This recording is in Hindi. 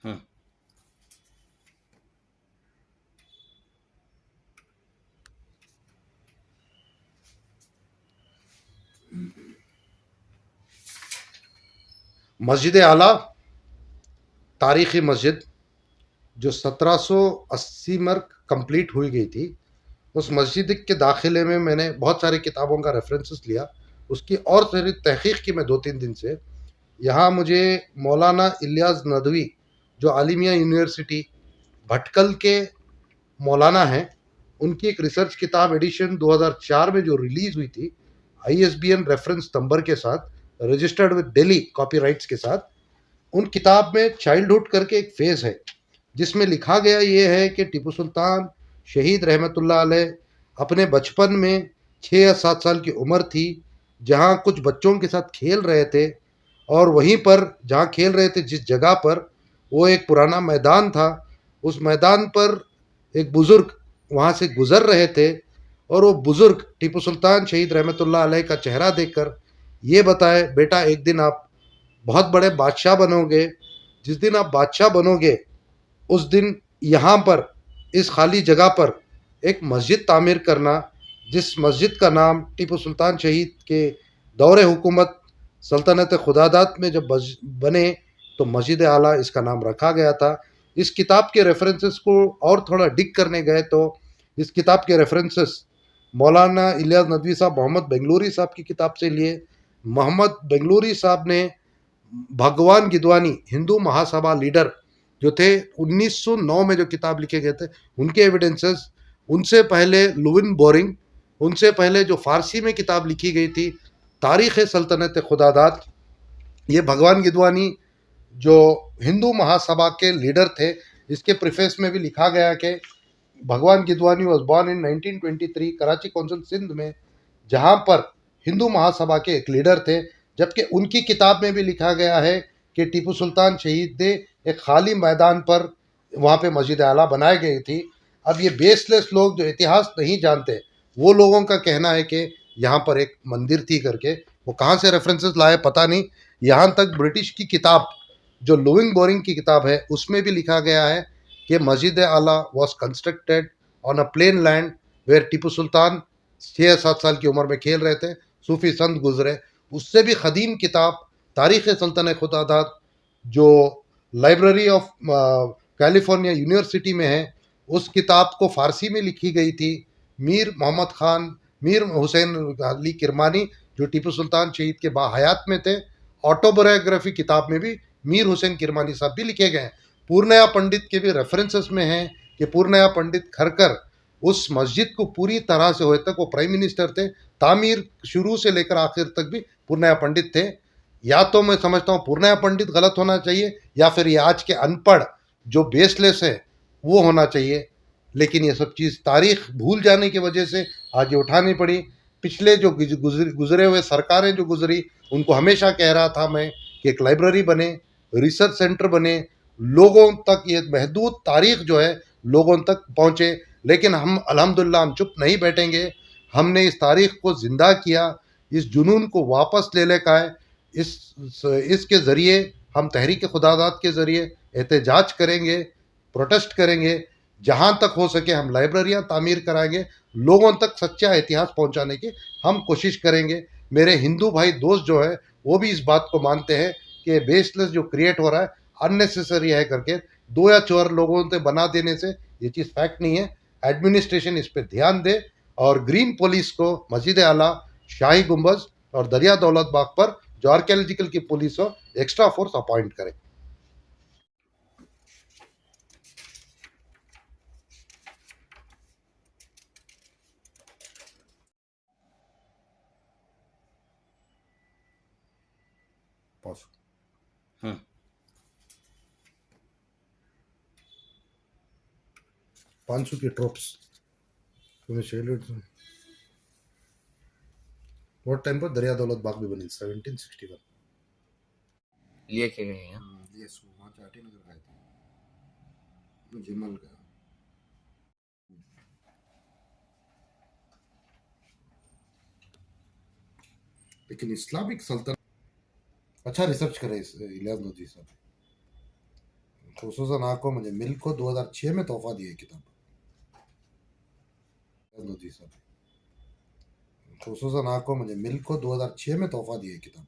हम्म। मस्जिद आला तारीखी मस्जिद जो 1780 में कंप्लीट हुई गई थी, उस मस्जिद के दाखिले में मैंने बहुत सारी किताबों का रेफरेंसेस लिया। उसकी और सारी तहकीक की मैं 2-3 दिन से। यहाँ मुझे मौलाना इलियास नदवी, जो आलिमिया यूनिवर्सिटी भटकल के मौलाना हैं, उनकी एक रिसर्च किताब एडिशन 2004 में जो रिलीज हुई थी, ISBN रेफरेंस नंबर के साथ, रजिस्टर्ड विद दिल्ली कॉपीराइट्स के साथ, उन किताब में चाइल्डहुड करके एक फेज है जिसमें लिखा गया ये है कि टीपू सुल्तान शहीद रहमतुल्लाह अलैह अपने बचपन में 6 या 7 साल की उम्र थी, जहाँ कुछ बच्चों के साथ खेल रहे थे, और वहीं पर जहाँ खेल रहे थे जिस जगह पर, वो एक पुराना मैदान था। उस मैदान पर एक बुज़ुर्ग वहाँ से गुज़र रहे थे, और वो बुज़ुर्ग टीपू सुल्तान शहीद रहमतुल्लाह अलैह का चेहरा देखकर ये बताए, बेटा एक दिन आप बहुत बड़े बादशाह बनोगे। जिस दिन आप बादशाह बनोगे उस दिन यहाँ पर इस खाली जगह पर एक मस्जिद तामीर करना, जिस मस्जिद का नाम टीपू सुल्तान शहीद के दौरे हुकूमत सल्तनत खुदादात में जब बने तो मस्जिद आला इसका नाम रखा गया था। इस किताब के रेफरेंसेस को और थोड़ा डिग करने गए तो इस किताब के रेफरेंसेस मौलाना इलियास नदवी साहब मोहम्मद बेंगलुरी साहब की किताब से लिए। मोहम्मद बेंगलुरी साहब ने भगवान गिदवानी हिंदू महासभा लीडर जो थे 1909 में जो किताब लिखे गए थे उनके एविडेंसेस, उनसे पहले लुविन बोरिंग, उनसे पहले जो फारसी में किताब लिखी गई थी तारीख़ सल्तनत खुदादात, ये भगवान गिदवानी जो हिंदू महासभा के लीडर थे, इसके प्रीफेस में भी लिखा गया कि Bhagwan Gidwani was born in 1923 Karachi council Sindh में, जहाँ पर हिंदू महासभा के एक लीडर थे। जबकि उनकी किताब में भी लिखा गया है कि टीपू सुल्तान शहीद ने एक खाली मैदान पर वहाँ पे मस्जिद आला बनाई गई थी। अब ये बेसलेस लोग जो इतिहास नहीं जानते, वो लोगों का कहना है कि यहाँ पर एक मंदिर थी करके। वो कहाँ से रेफरेंसेस लाए पता नहीं। यहाँ तक ब्रिटिश की किताब जो लुविंग बोरिंग की किताब है उसमें भी लिखा गया है कि Masjid Ala was constructed on a plain land where Tipu Sultan 6 या 7 साल की उम्र में खेल रहे थे, सूफी संत गुजरे। उससे भी ख़दीम किताब तारीख़ सल्तनत खुदादात जो लाइब्रेरी ऑफ कैलिफोर्निया यूनिवर्सिटी में है, उस किताब को फ़ारसी में लिखी गई थी। मीर हुसैन अली किरमानी जो टीपू सुल्तान शहीद के बाहयात में थे, ऑटोबायोग्राफी किताब में भी मीर हुसैन किरमानी साहब भी लिखे गए हैं। पूर्णया पंडित के भी रेफरेंसेस में हैं कि पूर्णया पंडित खरकर उस मस्जिद को पूरी तरह से होए तक वो प्राइम मिनिस्टर थे, तामीर शुरू से लेकर आखिर तक भी पूर्णया पंडित थे। या तो मैं समझता हूँ पूर्णया पंडित गलत होना चाहिए, या फिर ये आज के अनपढ़ जो बेसलेस है वो होना चाहिए। लेकिन ये सब चीज़ तारीख भूल जाने की वजह से आज ये उठानी पड़ी। पिछले जो गुजरे हुए सरकारें जो गुजरी, उनको हमेशा कह रहा था मैं कि एक लाइब्रेरी बने, रिसर्च सेंटर बने, लोगों तक ये महदूद तारीख जो है लोगों तक पहुँचे। लेकिन हम अल्हम्दुलिल्लाह हम चुप नहीं बैठेंगे। हमने इस तारीख को ज़िंदा किया, इस जुनून को वापस ले लेकर आए। इसके ज़रिए हम तहरीक खुदादात के ज़रिए एहतजाज करेंगे, प्रोटेस्ट करेंगे। जहाँ तक हो सके हम लाइब्रेरियाँ तामीर कराएंगे, लोगों तक सच्चा इतिहास पहुँचाने की हम कोशिश करेंगे। मेरे हिंदू भाई दोस्त जो है वो भी इस बात को मानते हैं कि बेसलेस जो क्रिएट हो रहा है अननेसेसरी है करके, 2 या 4 लोगों से बना देने से ये चीज़ फैक्ट नहीं है। एडमिनिस्ट्रेशन इस पर ध्यान दे और ग्रीन पुलिस को मस्जिद आला, शाही गुंबज और दरिया दौलत बाग पर जो आर्कियोलॉजिकल की पुलिस हो एक्स्ट्रा फोर्स अपॉइंट करे। हम्म। 500 की ट्रोप्स वो टाइम पर दरिया दौलत बाग भी बनी 1761 लिए के गए हैं। ये वहाँ चाटी नगर गए थे, जिमल गया। लेकिन इस्लामिक सल्तनत अच्छा रिसर्च करे इस इलियास नदवी साहब। खसूसन आपको मुझे मिल्क को 2006 में तोहफा दी है किताब खसूसन आपको मुझे मिल्क को 2006 में तोहफा दी है किताब